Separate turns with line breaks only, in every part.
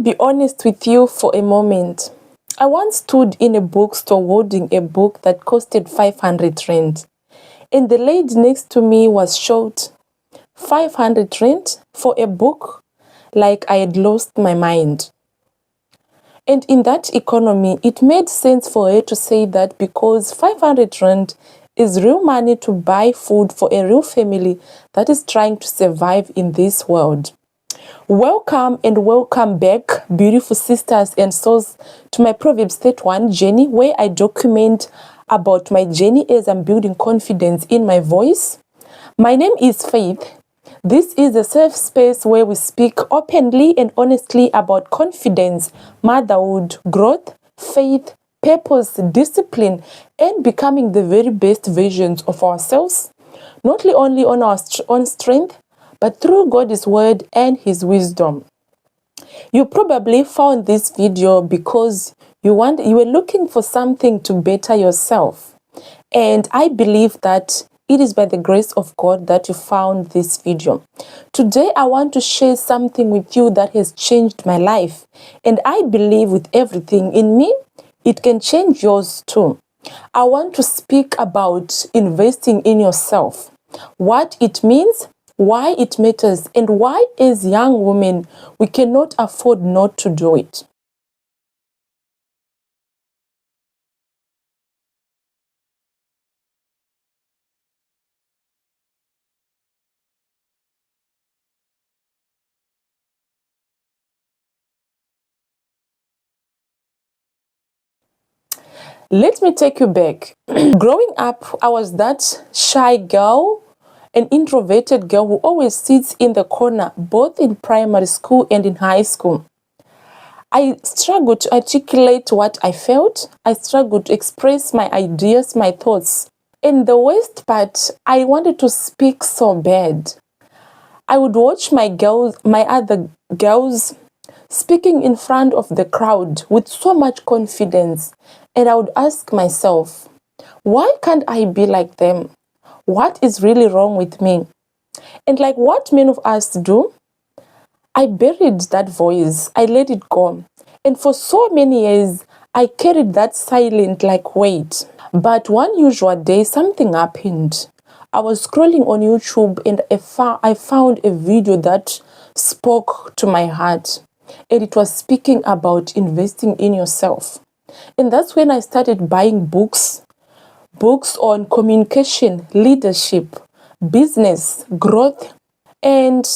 be honest with you for a moment. I once stood in a bookstore holding a book that costed 500 rand. And the lady next to me was shocked. 500 rand for a book? Like I had lost my mind. And in that economy, it made sense for her to say that because 500 rand is real money to buy food for a real family that is trying to survive in this world. Welcome and welcome back, beautiful sisters and souls, to my Proverbs 31 journey, where I document about my journey as I'm building confidence in my voice. My name is Faith. This is a safe space where we speak openly and honestly about confidence, motherhood, growth, faith, purpose, discipline, and becoming the very best versions of ourselves, not only on our own strength, but through God's word and his wisdom. You probably found this video because you were looking for something to better yourself. And I believe that it is by the grace of God that you found this video. Today, I want to share something with you that has changed my life. And I believe with everything in me, it can change yours too. I want to speak about investing in yourself, what it means, why it matters, and why as young women we cannot afford not to do it. Let me take you back. Growing up, I was that shy girl, an introverted girl who always sits in the corner, both in primary school and in high school. I struggled to articulate what I felt. I struggled to express my ideas, my thoughts. And the worst part, I wanted to speak so bad. I would watch my other girls speaking in front of the crowd with so much confidence. And I would ask myself, why can't I be like them? What is really wrong with me? And like what many of us do, I buried that voice. I let it go. And for so many years, I carried that silent like weight. But one usual day, something happened. I was scrolling on YouTube and I found a video that spoke to my heart. And it was speaking about investing in yourself. And that's when I started buying books on communication, leadership, business, growth. And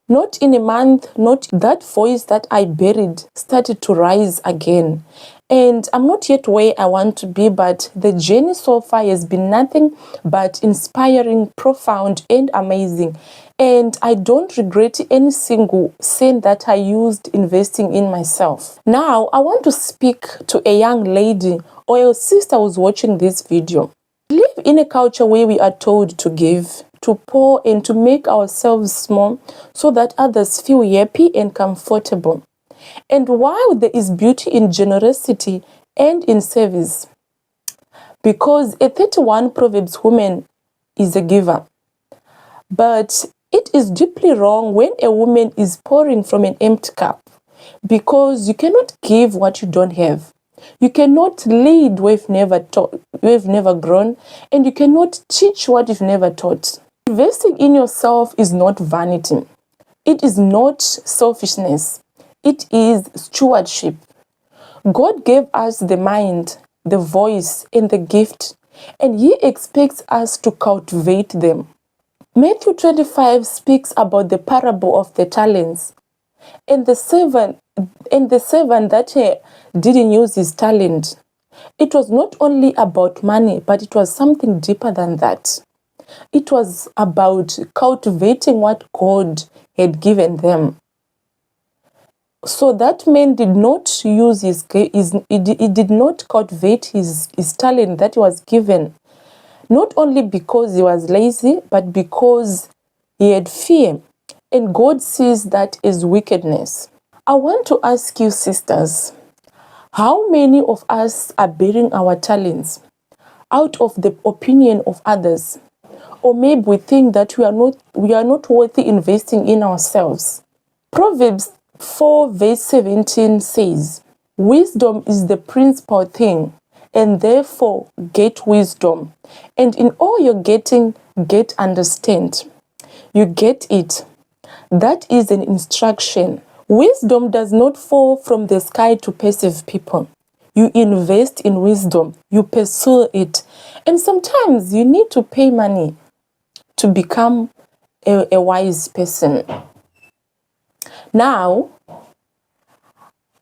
not in a month, not that voice that I buried started to rise again. And I'm not yet where I want to be, but the journey so far has been nothing but inspiring, profound, and amazing. And I don't regret any single cent that I used investing in myself. Now, I want to speak to a young lady or a sister who's watching this video. We live in a culture where we are told to give, to pour, and to make ourselves small so that others feel happy and comfortable. And while there is beauty in generosity and in service, because a 31 Proverbs woman is a giver, but it is deeply wrong when a woman is pouring from an empty cup, because you cannot give what you don't have. You cannot lead where you've never taught, you've never grown, and you cannot teach what you've never taught. Investing in yourself is not vanity. It is not selfishness. It is stewardship. God gave us the mind, the voice, and the gift, and he expects us to cultivate them. Matthew 25 speaks about the parable of the talents. And the servant that didn't use his talent. It was not only about money, but it was something deeper than that. It was about cultivating what God had given them. So that man did not use he did not cultivate his talent that he was given, not only because he was lazy, but because he had fear. And God sees that as wickedness. I want to ask you, sisters, how many of us are bearing our talents out of the opinion of others? Or maybe we think that we are not worthy investing in ourselves. Proverbs 4 verse 17 says, wisdom is the principal thing, and therefore get wisdom. And in all you're getting, get understand. You get it. That is an instruction. Wisdom does not fall from the sky to passive people. You invest in wisdom. You pursue it. And sometimes you need to pay money to become a wise person. Now,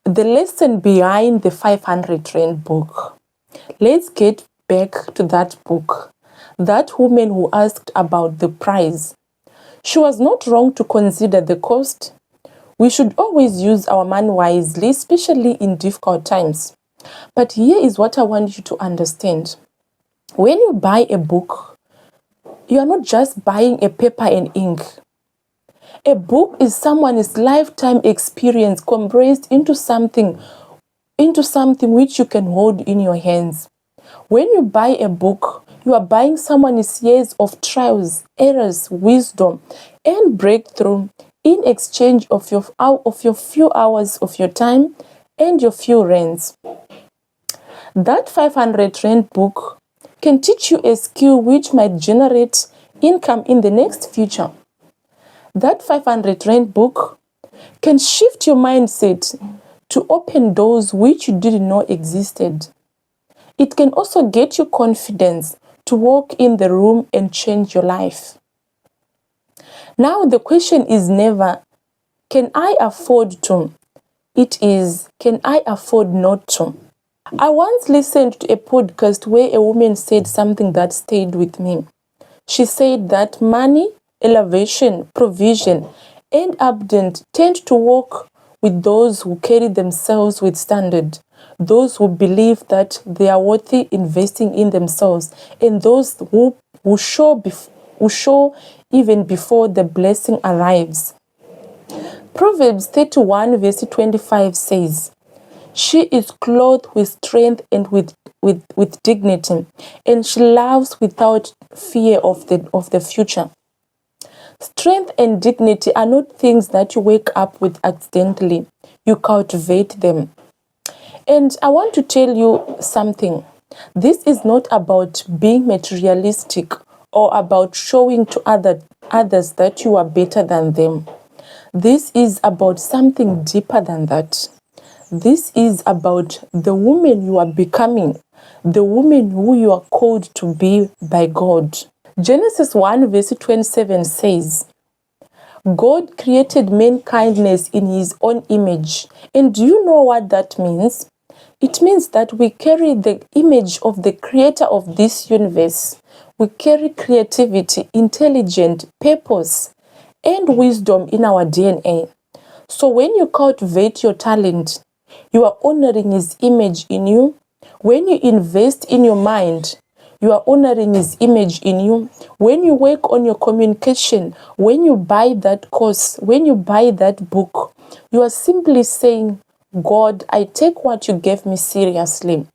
the lesson behind the 500 Rand book. Let's get back to that book. That woman who asked about the price. She was not wrong to consider the cost. We should always use our money wisely, especially in difficult times. But here is what I want you to understand. When you buy a book, you are not just buying a paper and ink. A book is someone's lifetime experience compressed into something which you can hold in your hands. When you buy a book, you are buying someone's years of trials, errors, wisdom, and breakthrough in exchange of your few hours of your time and your few rands. That 500 Rand book can teach you a skill which might generate income in the next future. That 500 Rand book can shift your mindset to open doors which you didn't know existed. It can also get you confidence to walk in the room and change your life. Now the question is never, can I afford to? It is, can I afford not to? I once listened to a podcast where a woman said something that stayed with me. She said that money, elevation, provision, and abundance tend to walk with those who carry themselves with standard, those who believe that they are worthy investing in themselves, and those who show even before the blessing arrives. Proverbs 31 verse 25 says, she is clothed with strength and with dignity, and she loves without fear of the future. Strength and dignity are not things that you wake up with accidentally. You cultivate them. And I want to tell you something. This is not about being materialistic or about showing to others that you are better than them. This is about something deeper than that. This is about the woman you are becoming, the woman who you are called to be by God. Genesis 1 verse 27 says, God created mankindness in his own image. And do you know what that means? It means that we carry the image of the creator of this universe. We carry creativity, intelligence, purpose, and wisdom in our DNA. So when you cultivate your talent, you are honoring his image in you. When you invest in your mind, you are honoring his image in you. When you work on your communication, when you buy that course, when you buy that book, you are simply saying, God, I take what you gave me seriously.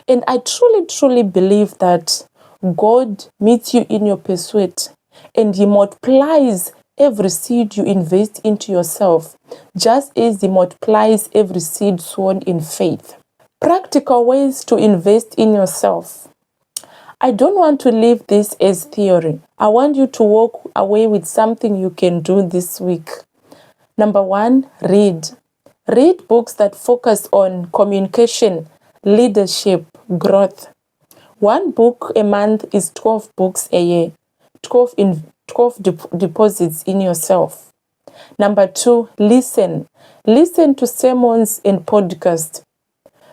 And I truly, truly believe that God meets you in your pursuit and he multiplies every seed you invest into yourself, just as he multiplies every seed sown in faith. Practical ways to invest in yourself. I don't want to leave this as theory. I want you to walk away with something you can do this week. Number 1, read. Read books that focus on communication, leadership, growth. 1 book a month is 12 books a year. 12 deposits in yourself. Number 2, listen. Listen to sermons and podcasts.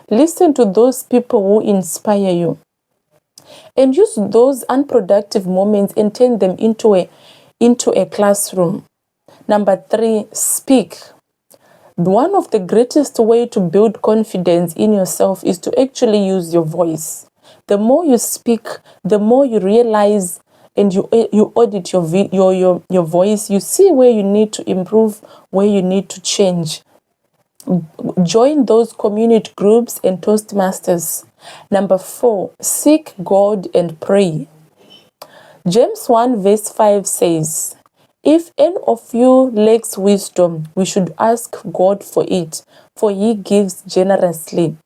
Listen to those people who inspire you. And use those unproductive moments and turn them into a classroom. Number 3, speak. One of the greatest way to build confidence in yourself is to actually use your voice. The more you speak, the more you realize and you audit your voice. You see where you need to improve, where you need to change. Join those community groups and Toastmasters. Number 4, seek God and pray. James 1 verse 5 says, If any of you lacks wisdom, we should ask God for it, for He gives generously.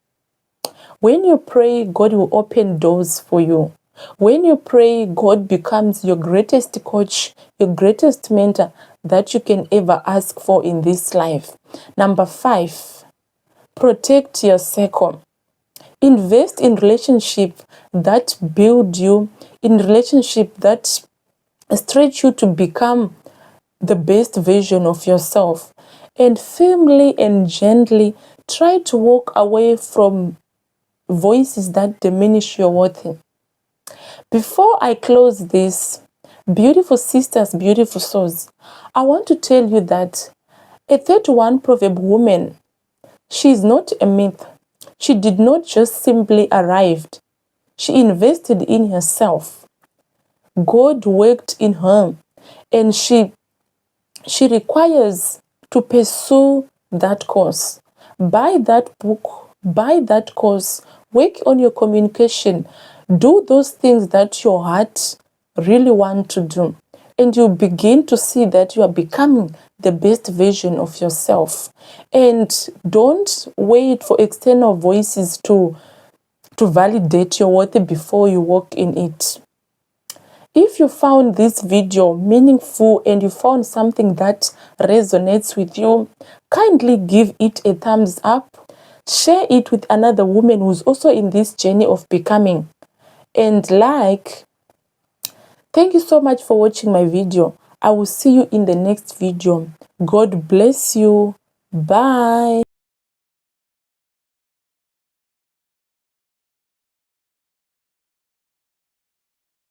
When you pray, God will open doors for you. When you pray, God becomes your greatest coach, your greatest mentor that you can ever ask for in this life. Number 5, protect your circle. Invest in relationships that build you, in relationship that stretch you to become the best version of yourself. And firmly and gently try to walk away from voices that diminish your worth. Before I close this, beautiful sisters, beautiful souls, I want to tell you that a 31 proverb woman, she is not a myth. She did not just simply arrive. She invested in herself. God worked in her, and she requires to pursue that course. Buy that book, buy that course, work on your communication, do those things that your heart really want to do. And you begin to see that you are becoming the best version of yourself. And don't wait for external voices to validate your worth before you walk in it. If you found this video meaningful and you found something that resonates with you, kindly give it a thumbs up. Share it with another woman who's also in this journey of becoming. And thank you so much for watching my video. I will see you in the next video. God bless you. Bye.